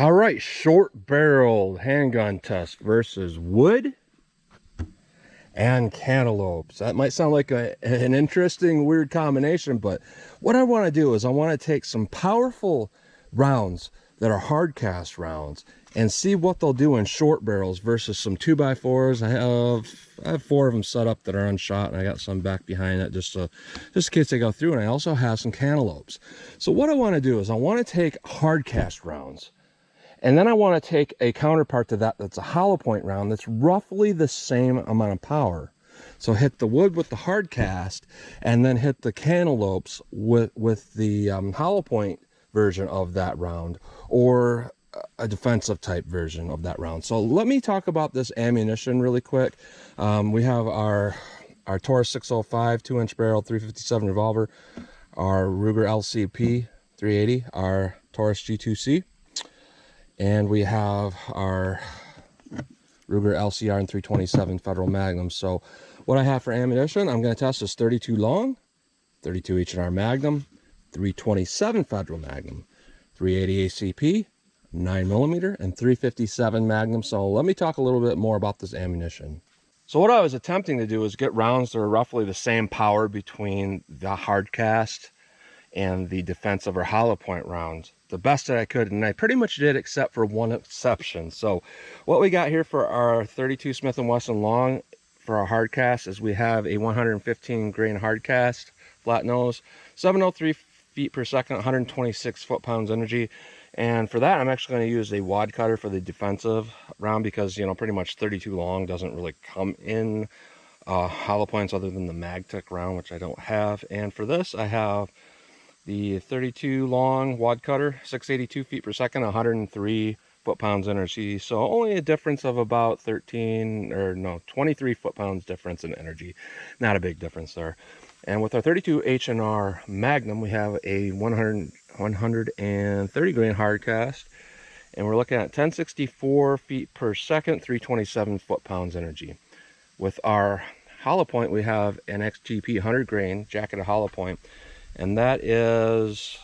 All right, short barreled handgun test versus wood and cantaloupes. That might sound like an interesting, weird combination, but what I want to do is I want to take some powerful rounds that are hard cast rounds and see what they'll do in short barrels versus some 2x4s. I have 4 of them set up that are unshot, and I got some back behind it just in case they go through. And I also have some cantaloupes. So what I want to do is I want to take hard cast rounds, and then I want to take a counterpart to that that's a hollow point round that's roughly the same amount of power. So hit the wood with the hard cast, and then hit the cantaloupes with the hollow point version of that round, or a defensive type version of that round. So let me talk about this ammunition really quick. We have our Taurus 605 2-inch barrel 357 revolver, our Ruger LCP 380, our Taurus G2C, and we have our Ruger LCR and 327 Federal Magnum. So what I have for ammunition, I'm going to test is 32 long, 32 H&R Magnum, 327 Federal Magnum, 380 ACP, 9mm, and 357 Magnum. So let me talk a little bit more about this ammunition. So what I was attempting to do is get rounds that are roughly the same power between the hard cast and the defensive or hollow point rounds the best that I could, and I pretty much did except for one exception. So what we got here for our 32 Smith & Wesson long for our hard cast is we have a 115 grain hard cast, flat nose, 703 feet per second, 126 foot-pounds energy. And for that, I'm actually going to use a wad cutter for the defensive round because, you know, pretty much 32 long doesn't really come in hollow points other than the MagTech round, which I don't have. And for this, I have the 32 long wad cutter, 682 feet per second, 103 foot-pounds energy. So only a difference of about 23 foot-pounds difference in energy. Not a big difference there. And with our 32 H&R Magnum, we have a 130 grain hard cast, and we're looking at 1064 feet per second, 327 foot-pounds energy. With our hollow point, we have an XGP 100 grain jacketed hollow point, and that is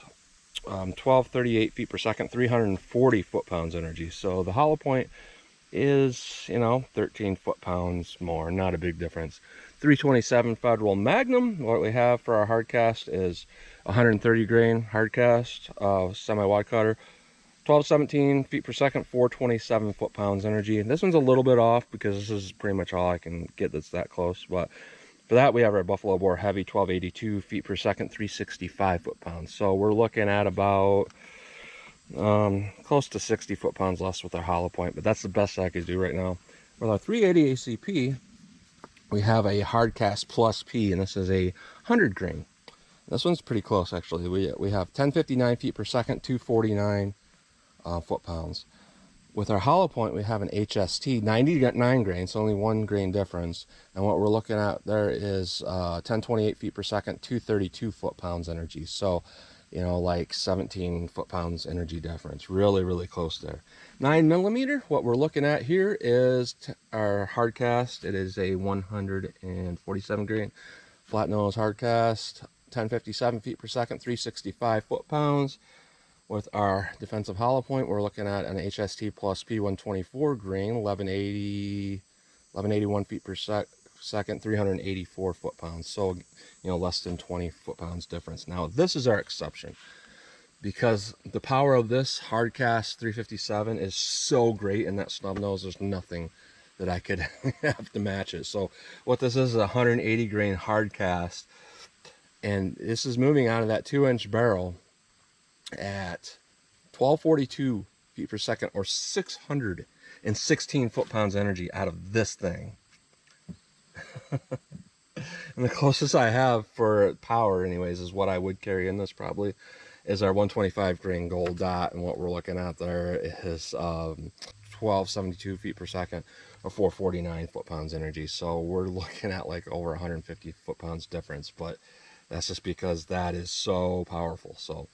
1238 feet per second, 340 foot-pounds energy. So the hollow point is, you know, 13 foot-pounds more, not a big difference. 327 Federal Magnum, what we have for our hard cast is 130 grain hard cast, semi-wad cutter, 1217 feet per second, 427 foot-pounds energy. And this one's a little bit off because this is pretty much all I can get that's that close, but for that, we have our Buffalo Bore Heavy, 1282 feet per second, 365 foot-pounds. So we're looking at about close to 60 foot-pounds less with our hollow point, but that's the best I could do right now. With our 380 ACP, we have a hard cast plus P, and this is a 100 grain. This one's pretty close, actually. We have 1059 feet per second, 249 foot-pounds. With our hollow point, we have an HST, 99 grains, only 1 grain difference. And what we're looking at there is 1028 feet per second, 232 foot-pounds energy. So, you know, like 17 foot-pounds energy difference. Really, really close there. 9mm, what we're looking at here is our hard cast. It is a 147 grain flat nose hard cast, 1057 feet per second, 365 foot-pounds. With our defensive hollow point, we're looking at an HST plus P124 grain, 1181 feet per second, 384 foot-pounds. So, you know, less than 20 foot-pounds difference. Now, this is our exception because the power of this hard cast 357 is so great in that snub nose. There's nothing that I could have to match it. So what this is a 180 grain hard cast, and this is moving out of that 2-inch barrel at 1242 feet per second, or 616 foot-pounds energy out of this thing. And the closest I have for power anyways is what I would carry in this probably is our 125 grain gold dot, and what we're looking at there is 1272 feet per second, or 449 foot-pounds energy. So we're looking at like over 150 foot-pounds difference, but that's just because that is so powerful. So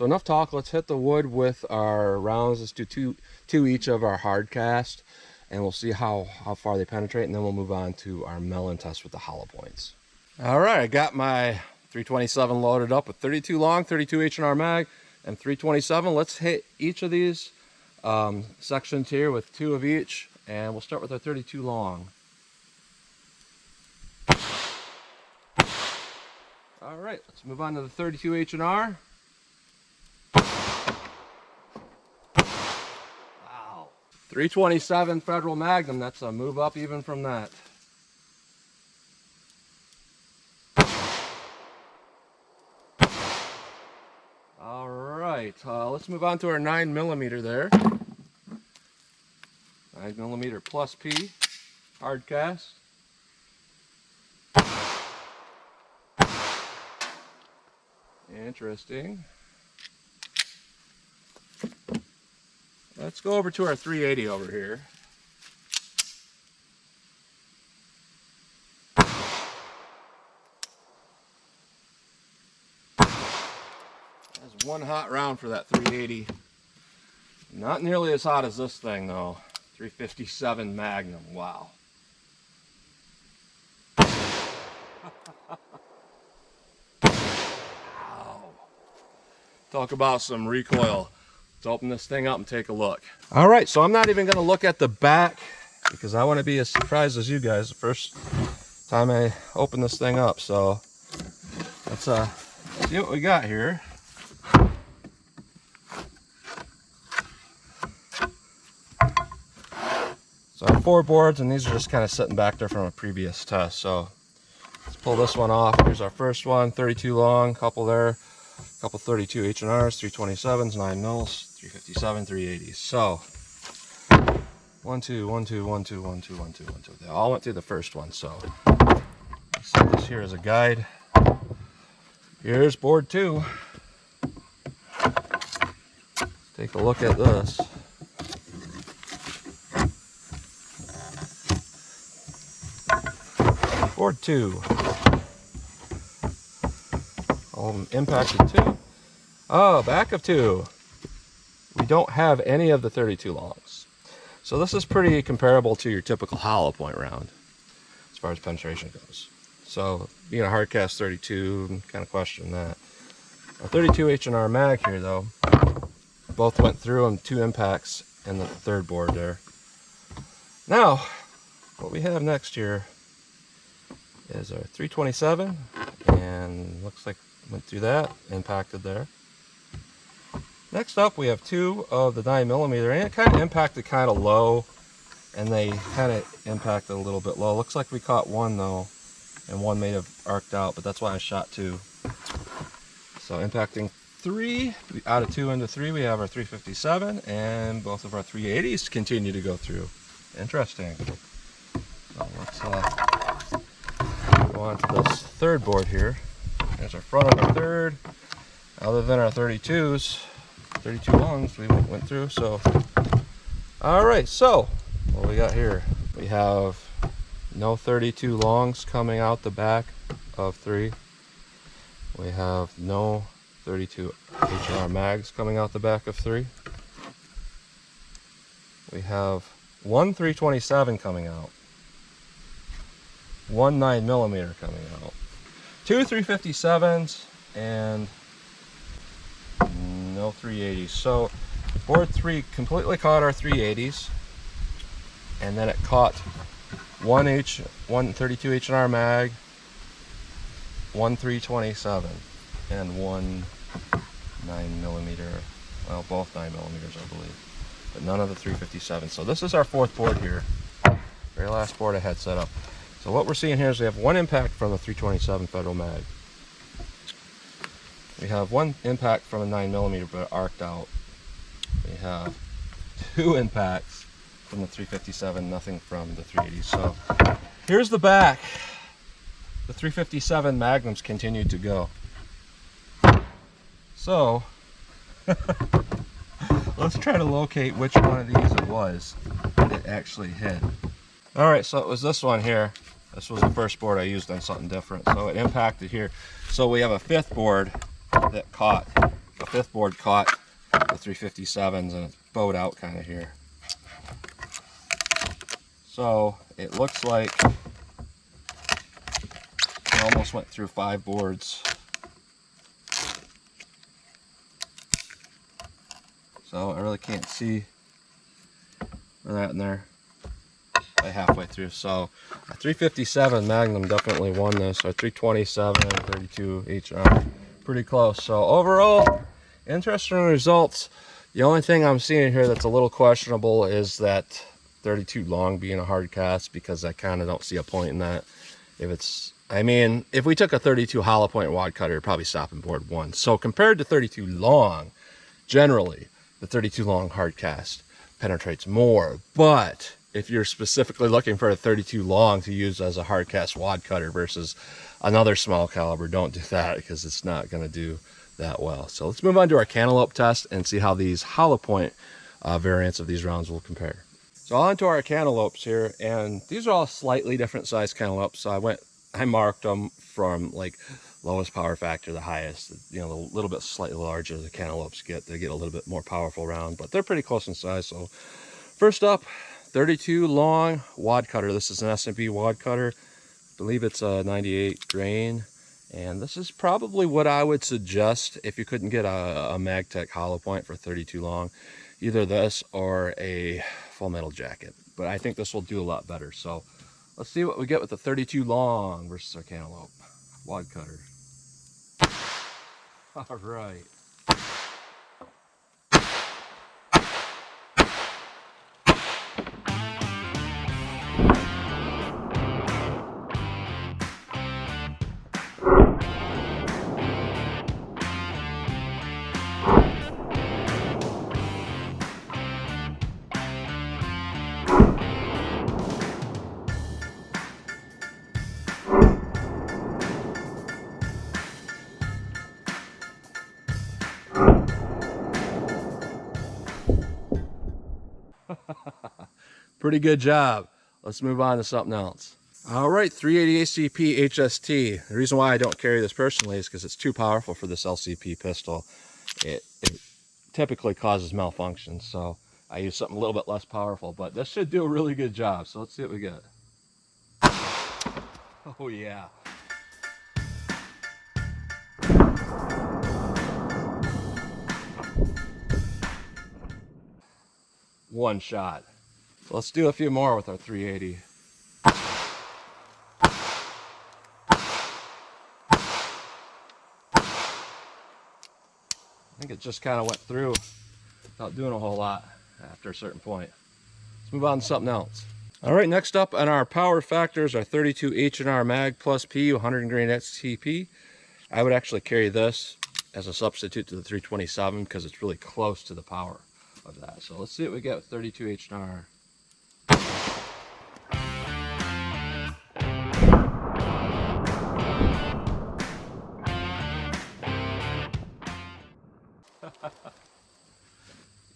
enough talk, let's hit the wood with our rounds. Let's do two each of our hard cast, and we'll see how far they penetrate, and then we'll move on to our melon test with the hollow points. All right, I got my 327 loaded up with 32 long, 32 H&R mag, and 327. Let's hit each of these sections here with 2 of each, and we'll start with our 32 long. All right, let's move on to the 32 H&R. Wow. 327 Federal Magnum, that's a move up even from that. All right, let's move on to our 9mm there. 9mm plus P, hard cast. Interesting. Let's go over to our 380 over here. That's one hot round for that 380. Not nearly as hot as this thing though. 357 Magnum, wow. Wow. Talk about some recoil. Let's open this thing up and take a look. All right, so I'm not even gonna look at the back because I wanna be as surprised as you guys the first time I open this thing up. So let's see what we got here. So I have 4 boards, and these are just kind of sitting back there from a previous test. So let's pull this one off. Here's our first one, 32 long, couple there, couple 32 H&Rs, 327s, 9 mils, 357, 380s. So 1, 2, 1, 2, 1, 2, 1, 2, 1, 2, 1, 2. They all went through the first one. So let's set this here as a guide. Here's board 2. Let's take a look at this. Board 2. Impacted 2. Oh, back of 2. We don't have any of the 32 longs. So this is pretty comparable to your typical hollow point round as far as penetration goes. So being a hard cast 32, kind of question that. A 32 H&R mag here though, both went through on 2 impacts in the 3rd board there. Now, what we have next here is our 327, and looks like went through that, impacted there. Next up we have 2 of the 9mm, and it kind of impacted kind of low, and they kind of impacted a little bit low. Looks like we caught 1 though, and 1 may have arced out, but that's why I shot 2. So impacting 3, out of 2 into 3 we have our 357, and both of our 380s continue to go through. Interesting. So let's go on to this 3rd board here. There's our front of our 3rd. Other than our 32s, 32 longs we went through. So, all right. So, what we got here? We have no 32 longs coming out the back of 3. We have no 32 H&R mags coming out the back of 3. We have 1 327 coming out. 1 9mm coming out, 2 357s, and no 380s. So board 3 completely caught our 380s, and then it caught 1 32 H&R mag, 1 327, and 1 9mm. Well, both 9mm, I believe, but none of the 357. So this is our 4th board here, very last board I had set up. So what we're seeing here is we have 1 impact from a 327 Federal mag. We have 1 impact from a 9mm, but it arced out. We have 2 impacts from the 357, nothing from the 380. So here's the back. The 357 Magnums continued to go. So let's try to locate which one of these it was that it actually hit. Alright, so it was this one here. This was the first board I used on something different. So it impacted here. So we have a 5th board that caught, the 5th board caught the 357s, and it's bowed out kind of here. So it looks like it almost went through 5 boards. So I really can't see or that in there. Halfway through. So a 357 Magnum definitely won this. Or 327, 32 HR. Pretty close. So overall, interesting results. The only thing I'm seeing here that's a little questionable is that 32 long being a hard cast, because I kind of don't see a point in that. If it's, I mean, if we took a 32 hollow point wad cutter, it'd probably stop in board 1. So compared to 32 long, generally, the 32 long hard cast penetrates more. But if you're specifically looking for a 32 long to use as a hard cast wad cutter versus another small caliber, don't do that, because it's not going to do that well. So let's move on to our Cantaloupe test and see how these hollow point variants of these rounds will compare. So on to our Cantaloupes here, and these are all slightly different size Cantaloupes. So I marked them from like lowest power factor to the highest. You know, a little bit slightly larger the Cantaloupes get, they get a little bit more powerful round, but they're pretty close in size. So first up, 32 long wad cutter. This is an S&B wad cutter. I believe it's a 98 grain. And this is probably what I would suggest if you couldn't get a Magtech hollow point for 32 long. Either this or a Full Metal Jacket. But I think this will do a lot better. So let's see what we get with the 32 long versus our Cantaloupe wad cutter. All right. Pretty good job. Let's move on to something else. All right, 380 ACP HST. The reason why I don't carry this personally is because it's too powerful for this LCP pistol. It typically causes malfunctions, so I use something a little bit less powerful, but this should do a really good job. So let's see what we get. Oh yeah. One shot. So let's do a few more with our 380. I think it just kind of went through without doing a whole lot after a certain point. Let's move on to something else. All right, next up on our power factors are 32 H&R Mag plus P, 100 grain STP. I would actually carry this as a substitute to the 327 because it's really close to the power of that. So let's see what we get with 32 H&R.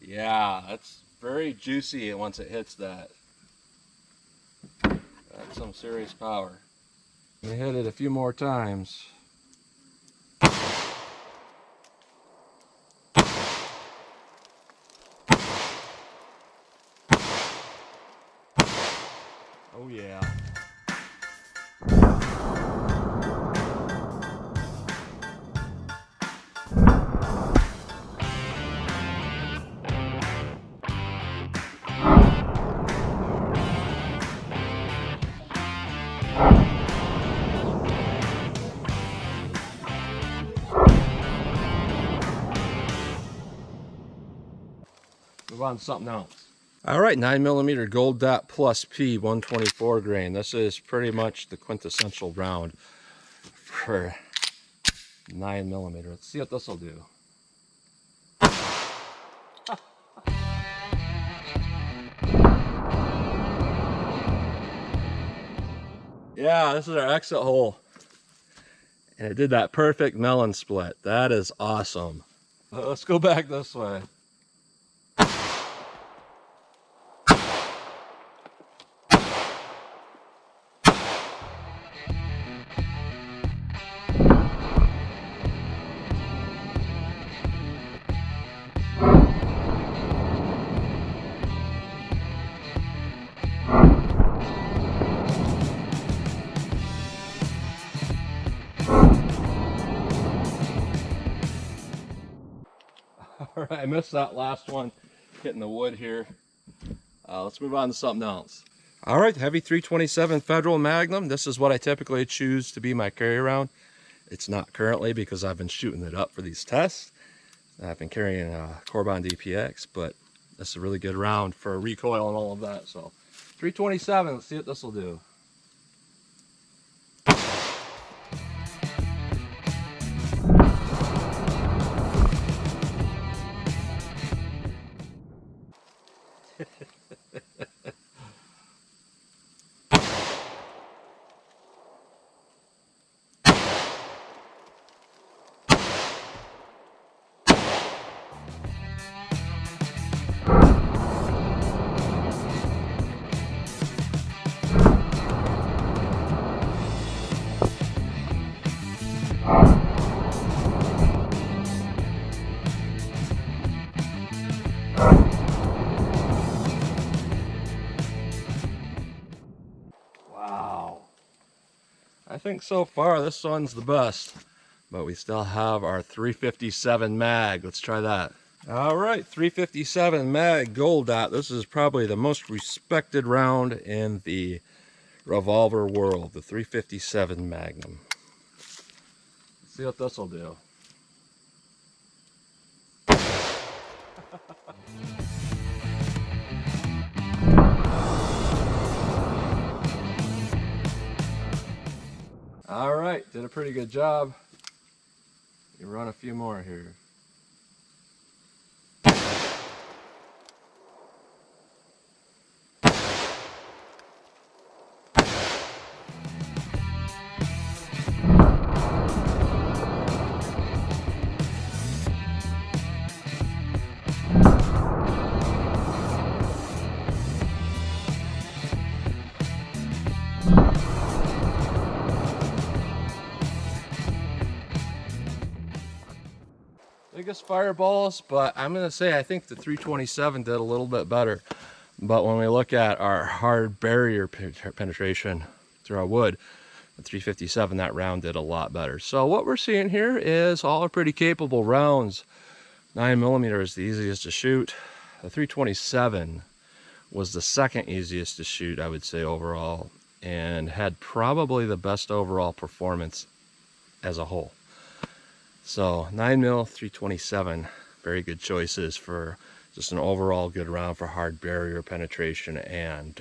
Yeah, that's very juicy once it hits that. That's some serious power. We hit it a few more times. Oh yeah. Move on to something else. All right, 9mm Gold Dot Plus P, 124 grain. This is pretty much the quintessential round for 9mm. Let's see what this will do. Yeah, this is our exit hole. And it did that perfect melon split. That is awesome. Let's go back this way. All right, I missed that last one hitting the wood here. Let's move on to something else. All right, heavy 327 Federal Magnum. This is what I typically choose to be my carry round. It's not currently because I've been shooting it up for these tests. I've been carrying a Corbin DPX, but this is a really good round for a recoil and all of that. So 327, let's see what this will do. Wow. I think so far this one's the best, but we still have our 357 mag. Let's try that. All right, 357 mag gold dot. This is probably the most respected round in the revolver world, the 357 Magnum. Let's see what this will do. All right, did a pretty good job. You run a few more here. Biggest fireballs, but I'm gonna say I think the 327 did a little bit better. But when we look at our hard barrier penetration through our wood, the 357, that round did a lot better. So what we're seeing here is all are pretty capable rounds. 9mm is the easiest to shoot. The 327 was the second easiest to shoot, I would say, overall, and had probably the best overall performance as a whole. So 9mm 327, very good choices for just an overall good round for hard barrier penetration and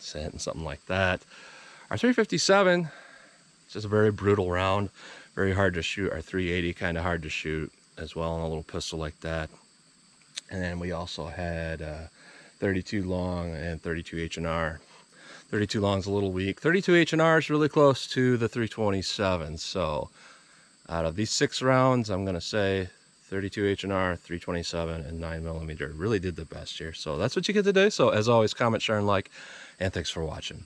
hitting something like that. Our 357, it's just a very brutal round, very hard to shoot. Our 380 kind of hard to shoot as well on a little pistol like that. And then we also had 32 long and 32 H&R. 32 long is a little weak. 32 H&R is really close to the 327. So out of these 6 rounds, I'm going to say 32 H&R, 327, and 9mm really did the best here. So that's what you get today. So as always, comment, share, and like, and thanks for watching.